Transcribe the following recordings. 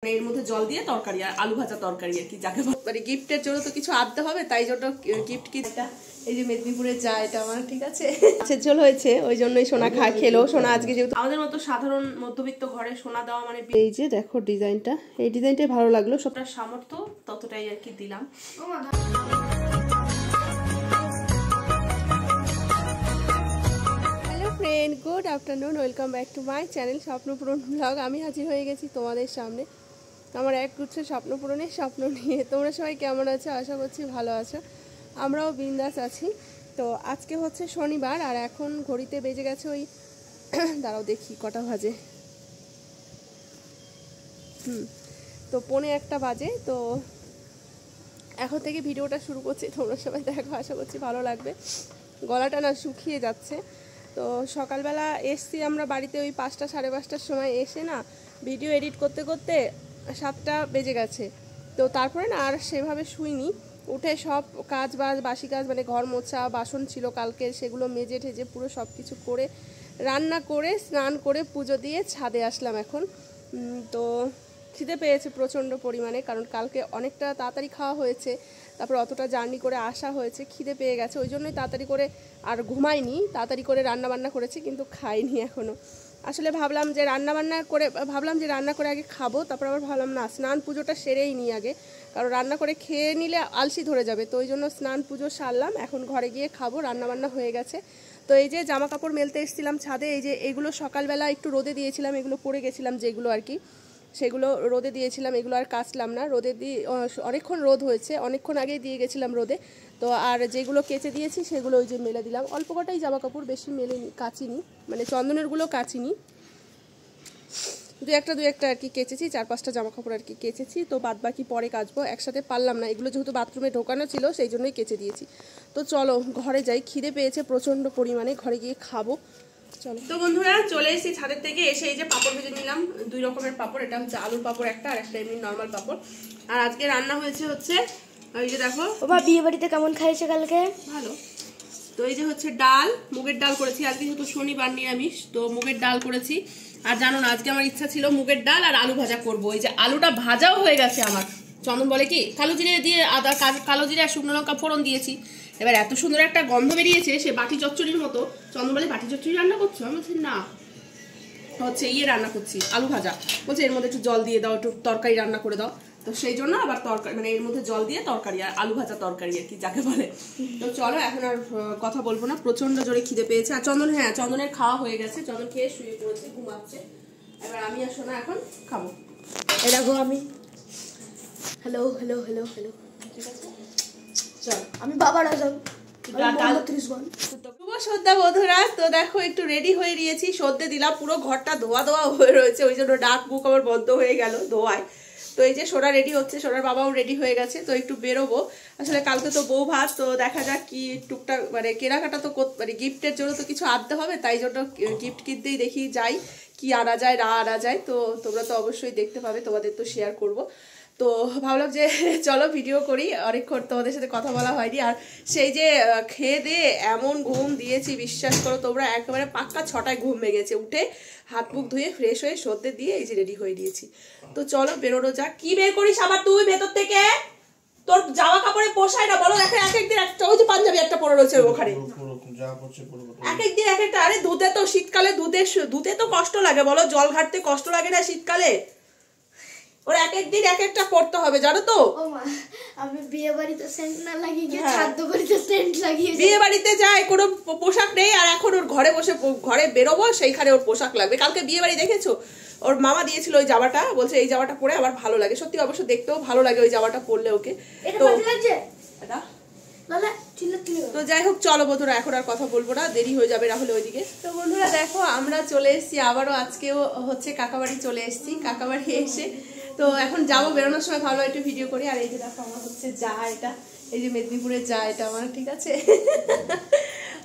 এর মধ্যে জল দিয়ে তরকারি আর আলু ভাজা তরকারি আর কি যাকে মানে গিফটের জন্য তো কিছু আনতে হবে, তাই জন্য গিফট কি এটা এই যে মেদিনীপুরের যা এটা আমার ঠিক আছে মাছের ঝোল হয়েছে, ওই জন্যই সোনা খেলো। সোনা আজকে যেহেতু আমাদের মতো সাধারণ মধ্যবিত্ত ঘরে সোনা দেওয়া মানে এই যে দেখো ডিজাইনটা, এই ডিজাইনটাই ভালো লাগলো, সবটা সামর্থ্য ততটাই আর কি দিলাম। Friend good afternoon, welcome back to my channel Swapnapuran blog. আমি হাজির হয়ে গেছি তোমাদের সামনে আমার এক গুচ্ছ স্বপ্নপূরণের স্বপ্ন নিয়ে। তোমরা সবাই কেমন আছো? আশা করছি ভালো আছো, আমরাও বিন্দাস আছি। তো আজকে হচ্ছে শনিবার আর এখন ঘড়িতে বেজে গেছে ওই দাঁড়াও দেখি কটা বাজে, তো 1:45 বাজে। তো এখন থেকে ভিডিওটা শুরু করছি, তোমরা সবাই দেখো, আশা করছি ভালো লাগবে। গলাটা না শুকিয়ে যাচ্ছে। তো সকালবেলা এসছি আমরা বাড়িতে ওই 5টা সাড়ে 5টার সময়, এসে না ভিডিও এডিট করতে করতে 7টা বেজে গেছে। তো তারপরে না আর সেভাবে শুইনি, উঠে সব কাজ বাসি কাজ মানে ঘর মোছা, বাসন ছিল কালকে সেগুলো মেজে ঠেজে পুরো সব কিছু করে রান্না করে স্নান করে পুজো দিয়ে ছাদে আসলাম এখন। তো খিদে পেয়েছে প্রচণ্ড পরিমাণে, কারণ কালকে অনেকটা তাড়াতাড়ি খাওয়া হয়েছে, তারপর অতটা জার্নি করে আসা হয়েছে, খিদে পেয়ে গেছে, ওই জন্যই তাড়াতাড়ি করে আর ঘুমাইনি, তাড়াতাড়ি করে রান্নাবান্না করেছি কিন্তু খাইনি এখনও। আসলে ভাবলাম যে রান্না করে আগে খাবো, তারপর আবার ভাবলাম না স্নান পুজোটা সেরেই নিই আগে, কারণ রান্না করে খেয়ে নিলে আলসি ধরে যাবে। তো ওই জন্য স্নান পুজো সারলাম, এখন ঘরে গিয়ে খাবো, রান্নাবান্না হয়ে গেছে। তো এই যে জামা কাপড় মেলতে এসেছিলাম ছাদে, এই যে এগুলো সকালবেলা একটু রোদে দিয়েছিলাম, এগুলো পরে গেছিলাম যেগুলো আর কি, সেগুলো রোদে দিয়েছিলাম, এগুলো আর কাচলাম না, রোদে দিয়ে অনেকক্ষণ রোদ হয়েছে, অনেকক্ষণ আগেই দিয়ে গেছিলাম রোদে। তো আর যেগুলো কেচে দিয়েছি সেগুলো ওই যে মেলে দিলাম, অল্প কটাই জামা কাপড়, বেশি কাচিনি, মানে চন্দনেরগুলো কাচিনি, দু একটা আর কি কেচেছি, 4-5টা জামা কাপড় আর কি কেচেছি। তো বাদ বাকি পরে কাচবো, একসাথে পারলাম না, এগুলো যেহেতু বাথরুমে ঢোকানো ছিল সেই জন্যই কেচে দিয়েছি। তো চলো ঘরে যাই, খিদে পেয়েছে প্রচণ্ড পরিমাণে, ঘরে গিয়ে খাবো চলো। তো বন্ধুরা চলে এসেছি ছাদের থেকে, এসে এই যে পাপড় ভেজে নিলাম, 2 রকমের পাপড়, এটা হচ্ছে আলুর পাপড় একটা, আর একটা এমনি নর্মাল পাপড়। আর আজকে রান্না হচ্ছে ওই যে দেখো বিয়ে বাড়িতে কেমন খাইছে কালকে, ভালো। তো এই যে হচ্ছে ডাল, মুগের ডাল করেছি, আজকে যেহেতু শনিবার নিরামিষ তো মুগের ডাল করেছি। আর জানো না আজকে আমার ইচ্ছা ছিল মুগের ডাল আর আলু ভাজা করবো, এই যে আলুটা ভাজাও হয়ে গেছে আমার, চন্দন বলে কি কালো জিরে দিয়ে কালো জিরে আর শুকনো লঙ্কা ফোড়ন দিয়েছি, এবার এত সুন্দর একটা গন্ধ বেরিয়েছে সে বাটি চচ্চড়ির মতো। চন্দন বলে বাটি চচ্চড়ি রান্না করছো? আমি বলছি না, হচ্ছে রান্না করছি আলু ভাজা। বলছে এর মধ্যে একটু জল দিয়ে দাও, একটু তরকারি রান্না করে দাও, তো সেই জন্য আবার তরকারি মানে এর মধ্যে জল দিয়ে তরকারি আর আলু ভাজা তরকারি আর কি যাকে বলে। তো চলো এখন আর কথা বলবো না, প্রচন্ড জোরে খিদে পেয়েছে। আর চন্দনের খাওয়া হয়ে গেছে, চন্দন খেয়ে শুয়ে পড়েছে, ঘুমাচ্ছে। এবার আমি আর সোনা এখন খাবো। এই দেখো আমি হ্যালো হ্যালো হ্যালো হ্যালো, ঠিক আছে চল আমি বাবার আসাম। শুভ সন্ধ্যা বন্ধুরা, তো দেখো একটু রেডি হয়ে নিয়েছি, সর্দে দিলাম, পুরো ঘরটা ধোয়া হয়ে রয়েছে, ওই জন্য ডাক মুখ আমার বন্ধ হয়ে গেল ধোয়ায়। তো এই যে সোনা রেডি হচ্ছে, সোনার বাবাও রেডি হয়ে গেছে, তো একটু বেরোবো। আসলে কালকে তো বউ ভাত, তো দেখা যাক কি টুকটাক মানে কেনাকাটা তো মানে গিফটের জন্য তো কিছু আনতে হবে, তাই জন্য গিফট কিনতেই দেখি যাই কি আনা যায় না আনা যায়। তো তোমরা তো অবশ্যই দেখতে পাবে, তোমাদের তো শেয়ার করব। তো ভাবলাম যে চলো ভিডিও করি, অনেকক্ষণ তোমাদের সাথে কথা বলা হয়নি। আর সেই যে খেয়ে দিয়ে এমন ঘুম দিয়েছি বিশ্বাস করো তোমরা, একেবারে পাক্কা 6টায় ঘুম ভেঙেছে, উঠে হাত মুখ ধুয়ে ফ্রেশ হয়ে সর্দে দিয়ে এই যে রেডি হয়ে দিয়েছি। তো চলো বেরোনো যাক। কি বের করিস আবার তুই ভেতর থেকে? তোর জামা কাপড়ে পোষায় না বলো? এক একদিন একটা ওই যে পাঞ্জাবি একটা পরে রয়েছে ওখানে, এক একদিন এক একটা। আরে ধুতে তো শীতকালে ধুতে তো কষ্ট লাগে বলো, জল ঘাটতে কষ্ট লাগে না শীতকালে? ওর এক একদিন এক একটা পড়তে হবে জানো তো। আমি বিয়ে বাড়িতে সেন্ট না লাগিয়ে গিয়ে খাদ্য বাড়িতে সেন্ট লাগিয়ে, বিয়ে বাড়িতে যায় কোনো পোশাক নেই, আর এখন ওর ঘরে বসে ঘরে বেরোবো সেইখানে ওর পোশাক লাগবে। কালকে বিয়ে বাড়ি দেখেছো, ওর মামা দিয়েছিল ওই জামাটা, বলছে এই জামাটা পরে আমার ভালো লাগে, সত্যি অবশ্য দেখতেও ভালো লাগে ওই জামাটা পরলে ওকে। তো যাই হোক চলো বন্ধুরা, এখন আর কথা বলবো না, দেরি হয়ে যাবে রাহুল ওইদিকে। তো বন্ধুরা দেখো আমরা চলে এসেছি আবারও, আজকেও হচ্ছে কাকাবাড়ি চলে এসেছি। কাকাবাড়ি এসে তো এখন যাবো, বেরোনোর সময় ভালো একটু ভিডিও করি। আর এই যে দেখো আমার হচ্ছে যা, এটা এই যে মেদিনীপুরের যা এটা আমার, ঠিক আছে।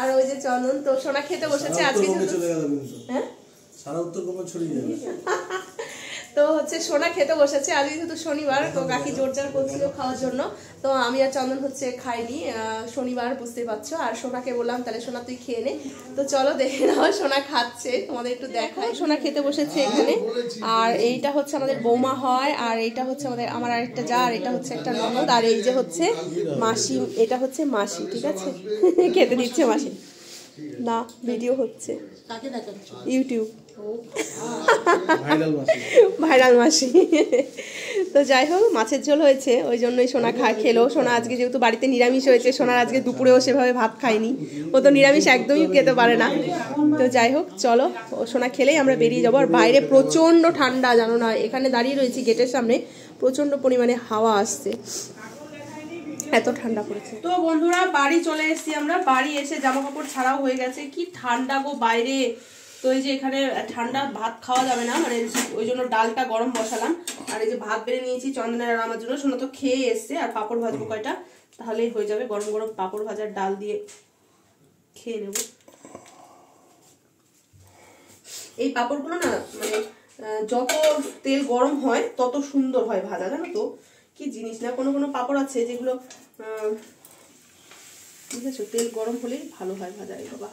আর ওই যে চন্দন, তো সোনা খেতে বসেছে আজকে। হ্যাঁ তো হচ্ছে সোনা খেতে বসেছে, আজকে যেহেতু শনিবার, তো কাকি জোরজার করছিল খাওয়ার জন্য। তো আমি আর চন্দন হচ্ছে খাইনি, শনিবার বুঝতে পারছো। আর সোনাকে বললাম তাহলে সোনা তুই খেয়ে নে। তো চলো দেখে নাও সোনা খাচ্ছে, তোমাদের একটু দেখাই। সোনা খেতে বসেছে এখানে। আর এইটা হচ্ছে আমাদের বৌমা হয়, আর এইটা হচ্ছে আমার আরেকটা যা, আর এটা হচ্ছে একটা ননদ, আর এই যে হচ্ছে মাসি, এটা হচ্ছে মাসি, ঠিক আছে। খেতে দিচ্ছে মাসি না, ভিডিও হচ্ছে ইউটিউব, ভাইরাল মাসি। তো যাই হোক, মাছের ঝোল হয়েছে, ওই জন্যই সোনা খেলো। সোনা আজকে যেহেতু বাড়িতে নিরামিষ হয়েছে, সোনার আজকে দুপুরেও সেভাবে ভাত খায়নি, ও তো নিরামিষ একদমই খেতে পারে না। তো যাই হোক চলো, ও সোনা খেলেই আমরা বেরিয়ে যাবো। আর বাইরে প্রচন্ড ঠান্ডা, জানো না, এখানে দাঁড়িয়ে রয়েছি গেটের সামনে, প্রচন্ড পরিমাণে হাওয়া আসছে, এত ঠান্ডা পড়েছে। তো বন্ধুরা বাড়ি চলে এসেছি আমরা, বাড়ি এসে জামা কাপড় ছাড়াও হয়ে গেছে, কি ঠান্ডা গো বাইরে। তো এই যে এখানে ঠান্ডা ভাত খাওয়া যাবে না, মানে ওই জন্য ডালটা গরম বসালাম। আর এই যে ভাত বেড়ে নিয়েছি চন্দনের আর আমার জন্য, সোনা তো খেয়ে এসছে। আর পাঁপড় ভাজবো কয়টা, তাহলেই হয়ে যাবে। গরম গরম পাঁপড় ভাজার ডাল দিয়ে খেয়ে নেব। এই পাঁপড়গুলো না মানে যত তেল গরম হয় তত সুন্দর হয় ভাজা, জানো তো কি জিনিস না। কোনো কোনো পাঁপড় আছে যেগুলো বুঝেছো, তেল গরম হলেই ভালো হয় ভাজা। এই বাবা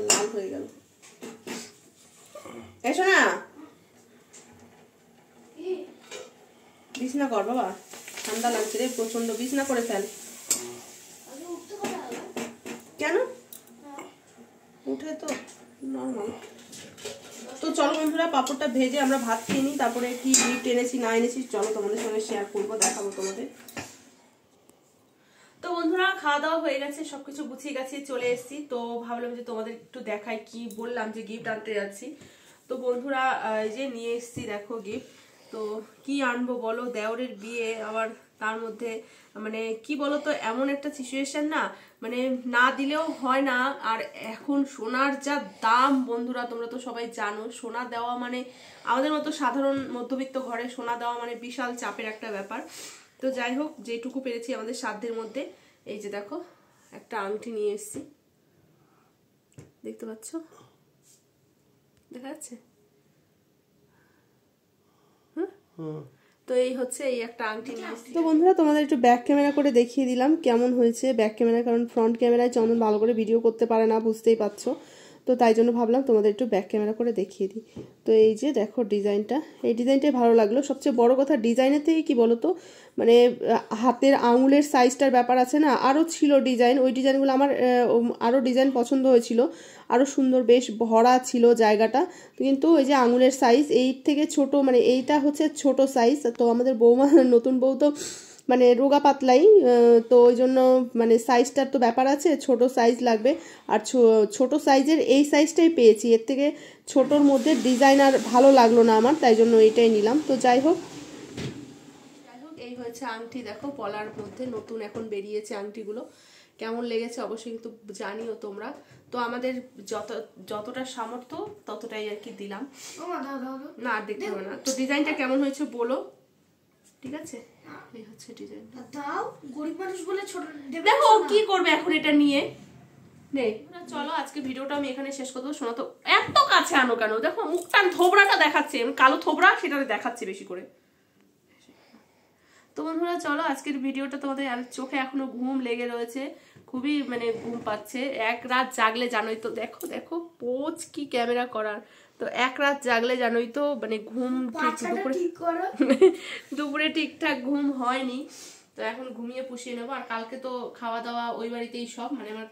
লাল হয়ে গেল, এসো না, বিছনা কর বাবা, ঠান্ডা লাগছে রে প্রচন্ড, বিছনা করে ফেল। কেন উঠে তো নর্মাল। তো চলো বন্ধুরা, পাঁপড়টা ভেজে আমরা ভাত খেয়ে নিই, তারপরে কি গিফট এনেছি না এনেছি চলো তোমাদের সঙ্গে শেয়ার করবো, দেখাবো তোমাদের। তো বন্ধুরা খাওয়া দাওয়া হয়ে গেছে, সবকিছু গুছিয়ে গেছে, চলে এসেছি। তো ভাবলাম যে তোমাদের একটু দেখাই, কি বললাম যে গিফট আনতে যাচ্ছি। তো বন্ধুরা এই যে নিয়ে এসেছি দেখো গিফট। তো কি আনবো বলো, দেওরের বিয়ে, আবার তার মধ্যে মানে কি বলতো, এমন একটা সিচুয়েশন না, মানে না দিলেও হয় না। আর এখন সোনার যা দাম বন্ধুরা, তোমরা তো সবাই জানো, সোনা দেওয়া মানে আমাদের মতো সাধারণ মধ্যবিত্ত ঘরে সোনা দেওয়া মানে বিশাল চাপের একটা ব্যাপার। তো যাই হোক, যেটুকু পেরেছি আমাদের সাধ্যের মধ্যে, এই যে দেখো একটা আংটি নিয়ে এসেছি, দেখতে পাচ্ছ, দেখা যাচ্ছে? তো এই হচ্ছে এই একটা আংটি নিয়ে এসেছি। তো বন্ধুরা তোমাদের একটু ব্যাক ক্যামেরা করে দেখিয়ে দিলাম কেমন হয়েছে ব্যাক ক্যামেরা, কারণ ফ্রন্ট ক্যামেরায় চন্দন ভালো করে ভিডিও করতে পারে না, বুঝতেই পারছো। তো তাই জন্য ভাবলাম তোমাদের একটু ব্যাক ক্যামেরা করে দেখিয়ে দিই। তো এই যে দেখো ডিজাইনটা, এই ডিজাইনটাই ভালো লাগলো। সবচেয়ে বড় কথা ডিজাইনের থেকে কি বলো তো, মানে হাতের আঙুলের সাইজটার ব্যাপার আছে না, আরও ছিল ডিজাইন, ওই ডিজাইনগুলো আমার আরও ডিজাইন পছন্দ হয়েছিল, আরও সুন্দর বেশ ভরা ছিল জায়গাটা। কিন্তু ওই যে আঙুলের সাইজ এই থেকে ছোট, মানে এইটা হচ্ছে ছোট সাইজ। তো আমাদের বৌমা নতুন বউ তো মানে রোগা পাতলাই, তো ওই জন্য মানে সাইজটার তো ব্যাপার আছে, ছোট সাইজ লাগবে। আর ছোট সাইজের এই সাইজটাই পেয়েছি, এর থেকে ছোটোর মধ্যে ডিজাইন আর ভালো লাগলো না আমার, তাই জন্য এইটাই নিলাম। তো যাই হোক এই হয়েছে আংটি, দেখো পলার মধ্যে নতুন এখন বেরিয়েছে আংটিগুলো, কেমন লেগেছে অবশ্যই কিন্তু জানিও তোমরা। তো আমাদের যতটা সামর্থ্য ততটাই আর কি দিলাম, না আর দেখতে হবে না। তো ডিজাইনটা কেমন হয়েছে বলো, ঠিক আছে? এই হচ্ছে ডিজাইনটা, দাও গরিব মানুষ বলে ছোট, দেখো কি করবে এখন এটা নিয়ে। চলো আজকে ভিডিওটা আমি এখানে শেষ করবো। শোনা তো এত কাছে আনো কেন, দেখো মুখটা থোবড়াটা দেখাচ্ছে, কালো থোবড়া সেটা দেখাচ্ছে বেশি করে। তো বন্ধুরা চলো আজকের ভিডিওটা, তোমাদের চোখে এখনো ঘুম লেগে রয়েছে, খুবই মানে ঘুম পাচ্ছে। এক রাত জাগলে জানোই তো, দেখো দেখো পোজ কি ক্যামেরা করার। তো এক রাত জাগলে জানোই তো মানে ঘুম দুপুরে ঠিকঠাক ঘুম হয়নি। তো এখন ঘুমিয়ে পুষিয়ে নেবো। আর কালকে তো খাওয়া দাওয়া ওই বাড়িতেই সব, মানে আমার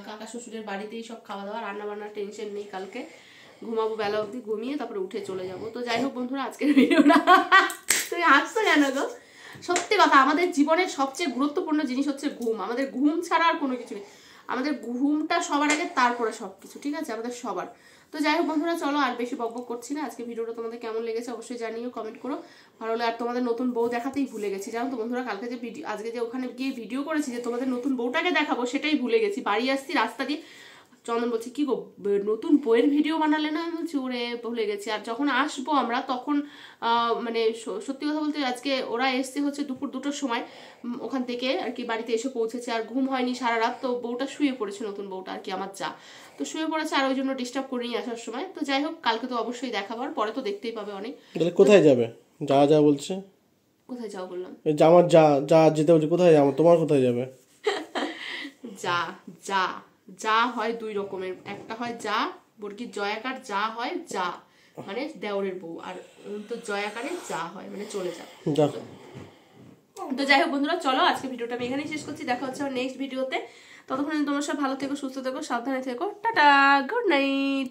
কাকা শ্বশুরের বাড়িতেই সব খাওয়া দাওয়া, রান্না বান্নার টেনশন নেই। কালকে ঘুমাবো বেলা অবধি, ঘুমিয়ে তারপরে উঠে চলে যাবো। তো যাই হোক বন্ধুরা আজকের ভিডিওটা, তুমি হাসছো কেন গো? সত্যি কথা, আমাদের জীবনের সবচেয়ে গুরুত্বপূর্ণ জিনিস হচ্ছে ঘুম। আমাদের ঘুম ছাড়া আর কোনো কিছু নেই, আমাদের ঘুমটা সবার আগে, তারপরে সবকিছু, ঠিক আছে আমাদের সবার। তো যাই হোক বন্ধুরা চলো আর বেশি বকবক করছি না, আজকে ভিডিওটা তোমাদের কেমন লেগেছে অবশ্যই জানিও, কমেন্ট করো। ভালো লাগে। আর তোমাদের নতুন বউ দেখাতেই ভুলে গেছি, জানো তো বন্ধুরা, কালকে যে আজকে যে ওখানে গিয়ে ভিডিও করেছি যে তোমাদের নতুন বউটাকে দেখাবো, সেটাই ভুলে গেছি। বাড়ি আসছি রাস্তা দিয়ে চন্দন বলছে কি গো নতুন বইয়ের ভিডিও বানালে না? আমি বলছি ওরে ভুলে গেছি। আর যখন আসবো আমরা তখন মানে সত্যি কথা বলতে আজকে ওরা এসছে হচ্ছে দুপুর 2টার সময় ওখান থেকে আর কি বাড়িতে এসে পৌঁছেছে, আর ঘুম হয়নি সারা রাত। তো বউটা শুয়ে পড়েছে, নতুন বউটা আর কি আমার যা, তো শুয়ে পড়েছে, আর ওই জন্য ডিস্টার্ব করে নিয়ে আসার সময়। তো যাই হোক কালকে তো অবশ্যই দেখাবার, পরে তো দেখতেই পাবে অনেক। কোথায় যাবে? যা যা বলছে কোথায় যাও বললাম? আমার যা যা যেতে বলছে, কোথায় যাবো? তোমার কোথায় যাবে? যা যা যা হয় 2 রকমের, একটা হয় যা বর্গির জয়াকার, যা হয় যা মানে দেওরের বউ, আর তো জয়াকারে যা হয় মানে চলে যা। তো যাই হোক বন্ধুরা, চলো আজকে ভিডিওটা আমি এখানেই শেষ করছি। দেখা হচ্ছে আমার নেক্সট ভিডিওতে। ততক্ষণ তোমরা সব ভালো থেকো, সুস্থ থেকো, সাবধানে থেকো। Tata, good night.